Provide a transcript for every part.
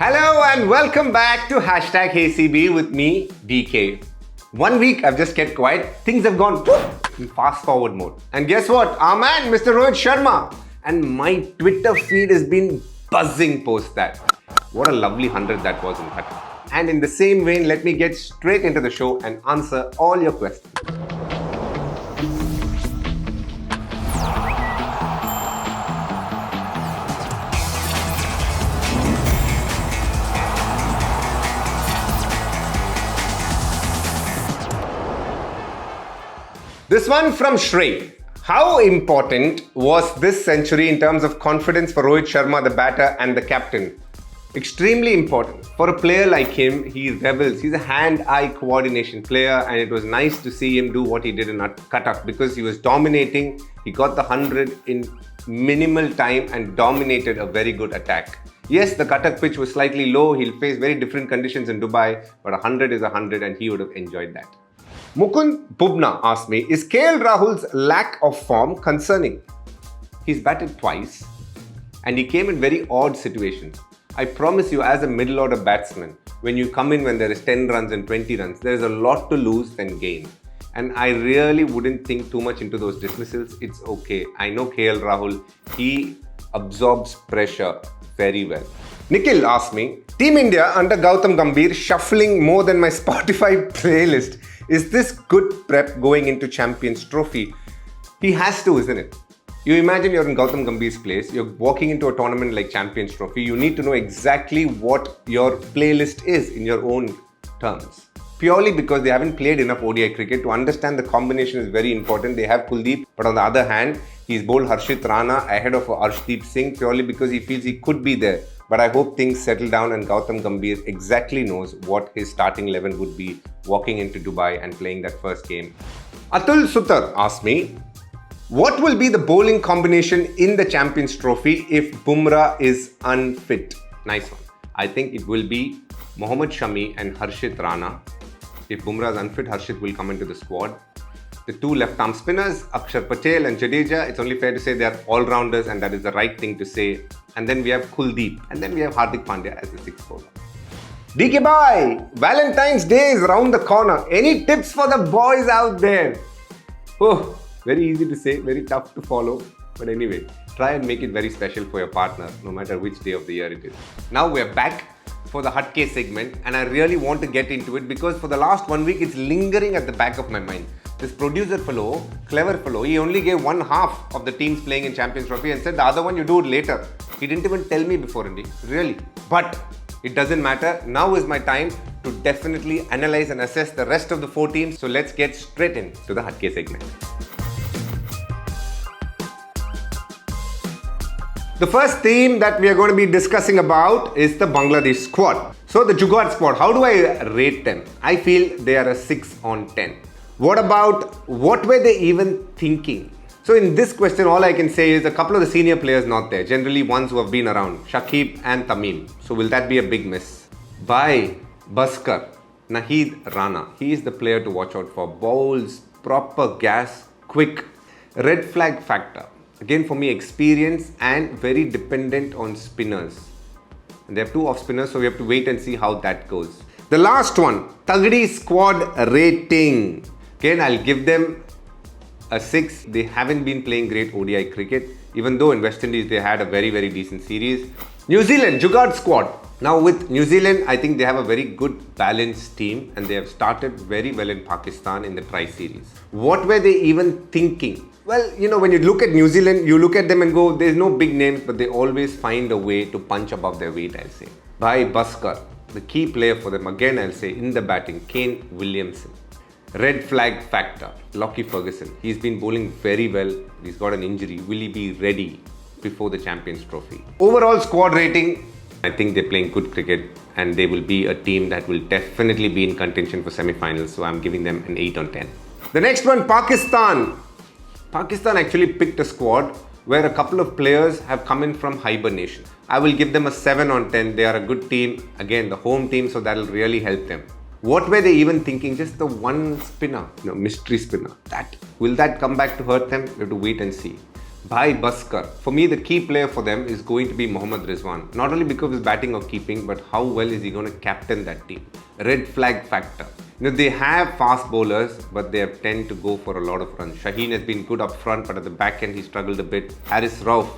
Hello and welcome back to hashtag HeyCB with me, DK. 1 week I've just kept quiet, things have gone in fast forward mode. And guess what? Our man, Mr. Rohit Sharma. And my Twitter feed has been buzzing post that. What a lovely 100 that was in fact. And in the same vein, let me get straight into the show and answer all your questions. This one from Shrey. How important was this century in terms of confidence for Rohit Sharma, the batter and the captain? Extremely important. For a player like him, he rebels. He's a hand-eye coordination player and it was nice to see him do what he did in Cuttack because he was dominating. He got the 100 in minimal time and dominated a very good attack. Yes, the Cuttack pitch was slightly low. He'll face very different conditions in Dubai, but 100 is 100 and he would have enjoyed that. Mukund Bubna asked me, is KL Rahul's lack of form concerning? He's batted twice and he came in very odd situations. I promise you, as a middle order batsman, when you come in when there is 10 runs and 20 runs, there is a lot to lose than gain. And I really wouldn't think too much into those dismissals. It's okay. I know KL Rahul, he absorbs pressure very well. Nikhil asked me, Team India under Gautam Gambhir shuffling more than my Spotify playlist. Is this good prep going into Champions Trophy? He has to, isn't it? You imagine you're in Gautam Gambhir's place, you're walking into a tournament like Champions Trophy, you need to know exactly what your playlist is in your own terms. Purely because they haven't played enough ODI cricket. To understand the combination is very important. They have Kuldeep, but on the other hand, he's bowled Harshit Rana ahead of Arshdeep Singh purely because he feels he could be there. But I hope things settle down and Gautam Gambhir exactly knows what his starting 11 would be walking into Dubai and playing that first game. Atul Sutar asked me, what will be the bowling combination in the Champions Trophy if Bumrah is unfit? Nice one. I think it will be Mohammad Shami and Harshit Rana. If Bumrah is unfit, Harshit will come into the squad. The two left-arm spinners, Akshar Patel and Jadeja, it's only fair to say they are all-rounders and that is the right thing to say. And then we have Kuldeep and then we have Hardik Pandya as the sixth bowler. DK bhai, Valentine's Day is around the corner. Any tips for the boys out there? Oh, very easy to say, very tough to follow. But anyway, try and make it very special for your partner, no matter which day of the year it is. Now we're back for the Hatke segment and I really want to get into it because for the last 1 week it's lingering at the back of my mind. This producer fellow, clever fellow, he only gave one half of the teams playing in Champions Trophy and said the other one you do it later. He didn't even tell me before, Indy. Really. But it doesn't matter. Now is my time to definitely analyze and assess the rest of the 4 teams. So let's get straight into the Hatke segment. The first team that we are going to be discussing about is the Bangladesh squad. So the Jugaad squad, how do I rate them? I feel they are a 6 on 10. What about what were they even thinking? So in this question, all I can say is a couple of the senior players not there. Generally ones who have been around, Shakib and Tamim. So will that be a big miss? By Bhaskar, Naheed Rana. He is the player to watch out for. Bowls, proper gas, quick, red flag factor. Again for me, experience and very dependent on spinners. And they have 2 off spinners, so we have to wait and see how that goes. The last one, Tagdi squad rating. Again, I'll give them a 6. They haven't been playing great ODI cricket, even though in West Indies they had a very, very decent series. New Zealand, Jugaad squad. Now with New Zealand, I think they have a very good balanced team and they have started very well in Pakistan in the tri-series. What were they even thinking? Well, you know, when you look at New Zealand, you look at them and go, there's no big names, but they always find a way to punch above their weight, I'll say. By Bhaskar, the key player for them, again, I'll say, in the batting, Kane Williamson. Red flag factor, Lockie Ferguson. He's been bowling very well. He's got an injury. Will he be ready before the Champions Trophy? Overall squad rating, I think they're playing good cricket and they will be a team that will definitely be in contention for semi-finals. So I'm giving them an 8 on 10. The next one, Pakistan. Pakistan actually picked a squad where a couple of players have come in from hibernation. I will give them a 7 on 10. They are a good team. Again, the home team, so that'll really help them. What were they even thinking? Just the one spinner, mystery spinner. Will that come back to hurt them? We have to wait and see. Bhai Baskar. For me, the key player for them is going to be Mohammad Rizwan. Not only because of his batting or keeping, but how well is he going to captain that team? Red flag factor. They have fast bowlers, but they tend to go for a lot of runs. Shaheen has been good up front, but at the back end, he struggled a bit. Haris Rauf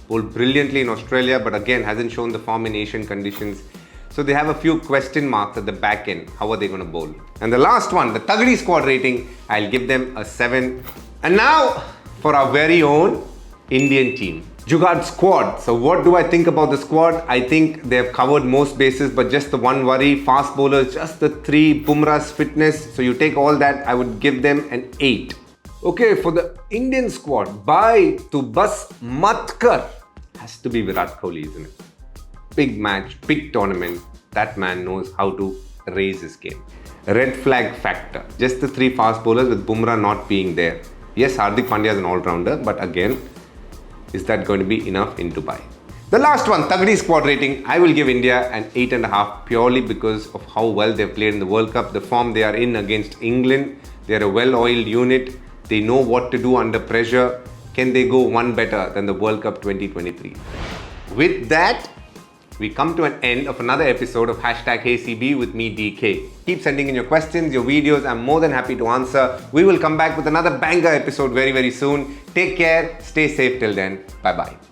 bowled brilliantly in Australia, but again, hasn't shown the form in Asian conditions. So they have a few question marks at the back end. How are they going to bowl? And the last one, the Tagdi squad rating, I'll give them a 7. And now for our very own Indian team. Jugaad squad. So what do I think about the squad? I think they have covered most bases, but just the one worry, fast bowlers, just the 3, Bumrah's fitness. So you take all that, I would give them an 8. Okay, for the Indian squad, bye to Bas Matkar. Has to be Virat Kohli, isn't it? Big match, big tournament. That man knows how to raise his game. Red flag factor. Just the 3 fast bowlers with Bumrah not being there. Yes, Hardik Pandya is an all-rounder, but again, is that going to be enough in Dubai? The last one, Tagdi squad rating, I will give India an 8.5 purely because of how well they've played in the World Cup, the form they are in against England. They're a well-oiled unit. They know what to do under pressure. Can they go one better than the World Cup 2023? With that, we come to an end of another episode of #HeyCB with me, DK. Keep sending in your questions, your videos. I'm more than happy to answer. We will come back with another banger episode very, very soon. Take care. Stay safe till then. Bye-bye.